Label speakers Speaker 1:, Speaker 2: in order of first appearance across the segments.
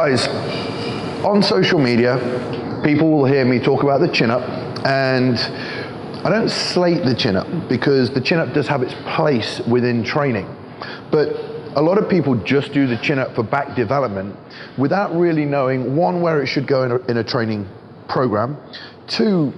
Speaker 1: Guys, on social media, people will hear me talk about the chin-up, and I don't slate the chin-up because the chin-up does have its place within training. But a lot of people just do the chin-up for back development without really knowing, one, where it should go in a training program, two,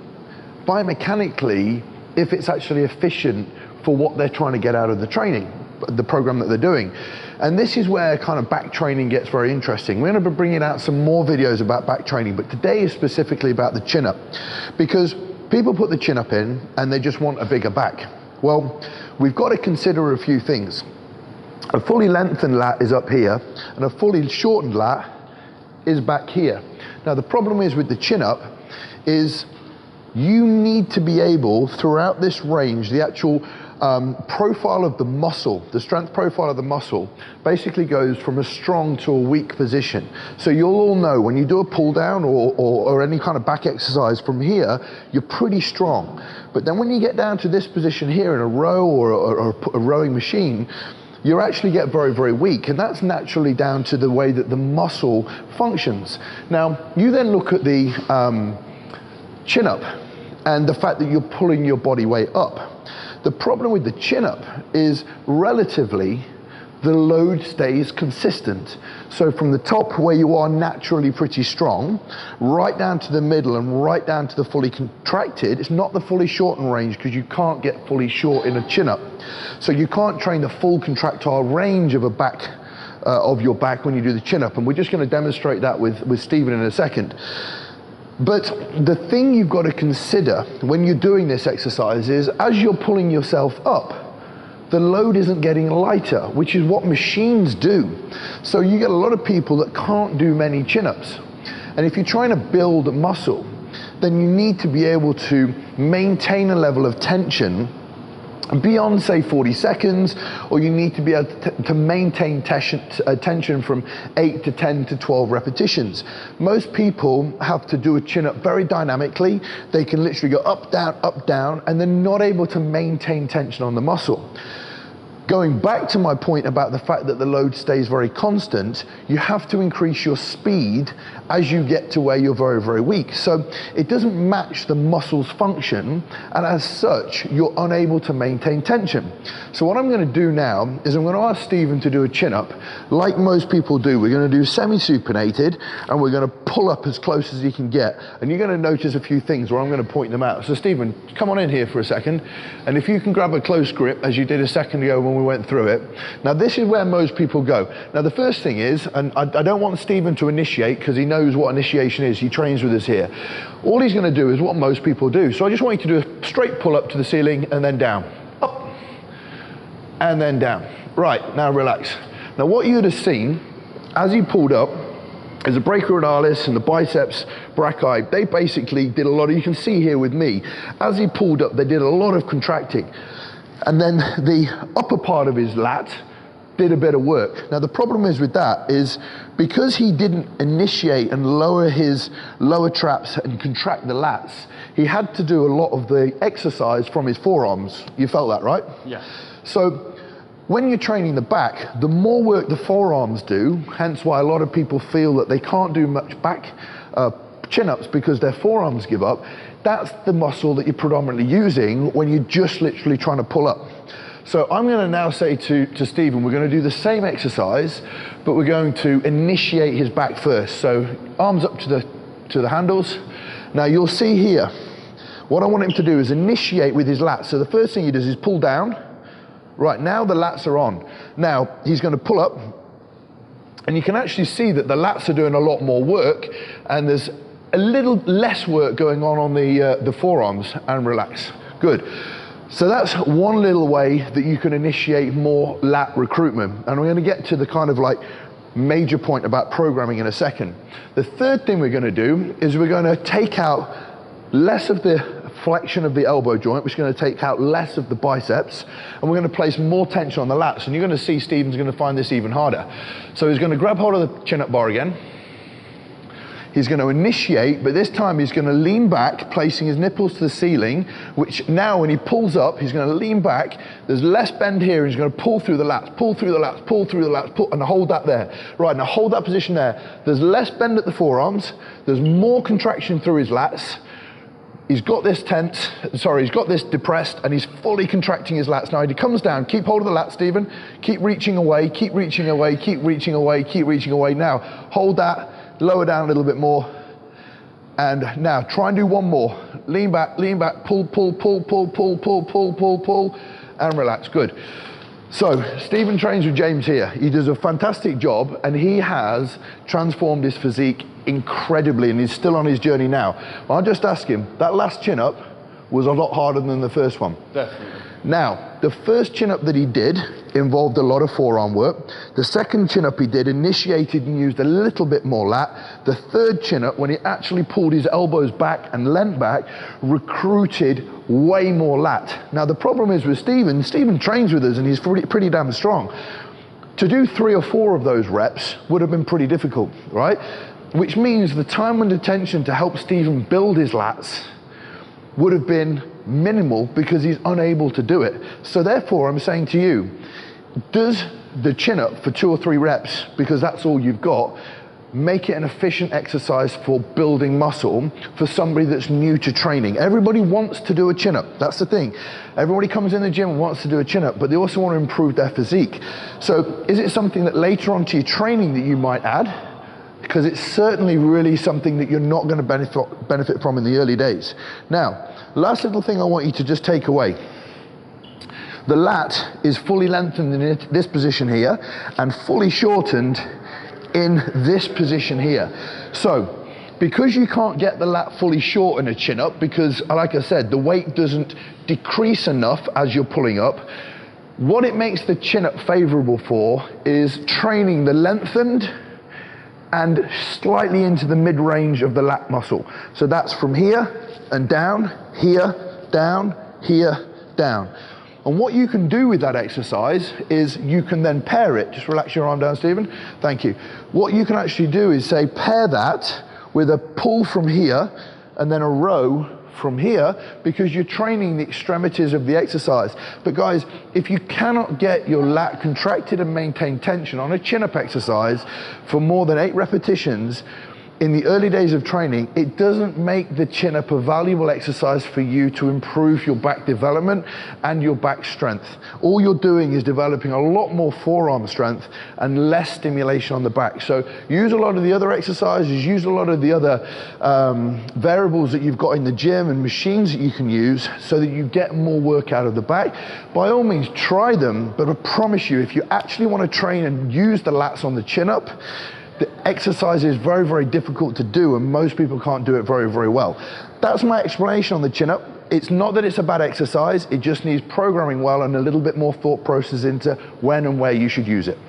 Speaker 1: biomechanically, if it's actually efficient for what they're trying to get out of the training, the program that they're doing. And this is where kind of back training gets very interesting. We're going to be bringing out some more videos about back training, but today is specifically about the chin-up, because people put the chin-up in and they just want a bigger back. Well, we've got to consider a few things. A fully lengthened lat is up here, and a fully shortened lat is back here. Now, the problem is with the chin-up is you need to be able, throughout this range, the actual profile of the muscle, the strength profile of the muscle, basically goes from a strong to a weak position. So you'll all know when you do a pull down or any kind of back exercise from here, you're pretty strong. But then when you get down to this position here in a row or a rowing machine, you actually get very, very weak, and that's naturally down to the way that the muscle functions. Now, you then look at the chin-up and the fact that you're pulling your body weight up. The problem with the chin-up is relatively the load stays consistent. So from the top where you are naturally pretty strong, right down to the middle and right down to the fully contracted, it's not the fully shortened range because you can't get fully short in a chin-up. So you can't train the full contractile range of a back, of your back when you do the chin-up. And we're just going to demonstrate that with Stephen in a second. But the thing you've got to consider when you're doing this exercise is as you're pulling yourself up, the load isn't getting lighter, which is what machines do. So you get a lot of people that can't do many chin-ups. And if you're trying to build muscle, then you need to be able to maintain a level of tension beyond, say, 40 seconds, or you need to be able to maintain tension from 8 to 10 to 12 repetitions. Most people have to do a chin-up very dynamically. They can literally go up, down, and they're not able to maintain tension on the muscle. Going back to my point about the fact that the load stays very constant, you have to increase your speed as you get to where you're very, very weak. So it doesn't match the muscle's function, and as such, you're unable to maintain tension. So what I'm going to do now is I'm going to ask Stephen to do a chin-up, like most people do. We're going to do semi-supinated, and we're going to pull up as close as you can get. And you're going to notice a few things where I'm going to point them out. So Stephen, come on in here for a second, and if you can grab a close grip, as you did a second ago when we went through it. Now this is where most people go. Now the first thing is, and I don't want Stephen to initiate because he knows what initiation is, he trains with us here. All he's going to do is what most people do. So I just want you to do a straight pull up to the ceiling and then down. Up and then down. Right, now relax. Now what you'd have seen as he pulled up is the brachioradialis and the biceps brachii. They basically did a lot of, you can see here with me, as he pulled up they did a lot of contracting. And then the upper part of his lat did a bit of work. Now the problem is with that is because he didn't initiate and lower his lower traps and contract the lats, he had to do a lot of the exercise from his forearms. You felt that, right?
Speaker 2: Yeah.
Speaker 1: So when you're training the back, the more work the forearms do, hence why a lot of people feel that they can't do much back chin-ups because their forearms give up. That's the muscle that you're predominantly using when you're just literally trying to pull up. So I'm going to now say to Stephen, we're going to do the same exercise, but we're going to initiate his back first. So arms up to the handles. Now you'll see here, what I want him to do is initiate with his lats. So the first thing he does is pull down. Right, now the lats are on. Now he's going to pull up, and you can actually see that the lats are doing a lot more work, and there's a little less work going on the forearms, and relax. Good. So that's one little way that you can initiate more lat recruitment. And we're going to get to the kind of like major point about programming in a second. The third thing we're going to do is we're going to take out less of the flexion of the elbow joint, which is going to take out less of the biceps, and we're going to place more tension on the lats. And you're going to see Stephen's going to find this even harder. So he's going to grab hold of the chin-up bar again. He's going to initiate, but this time he's going to lean back, placing his nipples to the ceiling, which now when he pulls up, he's going to lean back. There's less bend here, and he's going to pull through the lats, pull through the lats, pull through the lats, pull, and hold that there. Right, now hold that position there. There's less bend at the forearms. There's more contraction through his lats. He's got this tense, sorry, he's got this depressed, and he's fully contracting his lats. Now, when he comes down, keep hold of the lats, Stephen. Keep reaching away, keep reaching away, keep reaching away, keep reaching away. Now, hold that, lower down a little bit more. And now, try and do one more. Lean back, pull, pull, pull, pull, pull, pull, pull, pull, pull, and relax. Good. So, Stephen trains with James here. He does a fantastic job, and he has transformed his physique incredibly, and he's still on his journey now. I'll just ask him, that last chin-up was a lot harder than the first one.
Speaker 2: Definitely.
Speaker 1: Now, the first chin-up that he did involved a lot of forearm work. The second chin-up he did initiated and used a little bit more lat. The third chin-up, when he actually pulled his elbows back and leant back, recruited way more lat. Now, the problem is with Stephen trains with us and he's pretty damn strong. To do 3 or 4 of those reps would have been pretty difficult, right? Which means the time and attention to help Stephen build his lats would have been minimal because he's unable to do it. So therefore, I'm saying to you, does the chin up for 2 or 3 reps, because that's all you've got, make it an efficient exercise for building muscle for somebody that's new to training? Everybody wants to do a chin up. That's the thing. Everybody comes in the gym and wants to do a chin up, but they also want to improve their physique. So is it something that later on to your training that you might add? Because it's certainly really something that you're not going to benefit from in the early days. Now, last little thing I want you to just take away. The lat is fully lengthened in this position here and fully shortened in this position here. So, because you can't get the lat fully short in a chin up, because like I said, the weight doesn't decrease enough as you're pulling up, what it makes the chin up favorable for is training the lengthened and slightly into the mid-range of the lat muscle. So that's from here and down, here, down, here, down. And what you can do with that exercise is you can then pair it. Just relax your arm down, Stephen. Thank you. What you can actually do is say pair that with a pull from here and then a row from here, because you're training the extremities of the exercise. But guys, if you cannot get your lat contracted and maintain tension on a chin-up exercise for more than 8 repetitions, in the early days of training, it doesn't make the chin-up a valuable exercise for you to improve your back development and your back strength. All you're doing is developing a lot more forearm strength and less stimulation on the back. So use a lot of the other exercises, use a lot of the other variables that you've got in the gym and machines that you can use so that you get more work out of the back. By all means, try them, but I promise you, if you actually want to train and use the lats on the chin-up, the exercise is very, very difficult to do, and most people can't do it very, very well. That's my explanation on the chin-up. It's not that it's a bad exercise, it just needs programming well and a little bit more thought process into when and where you should use it.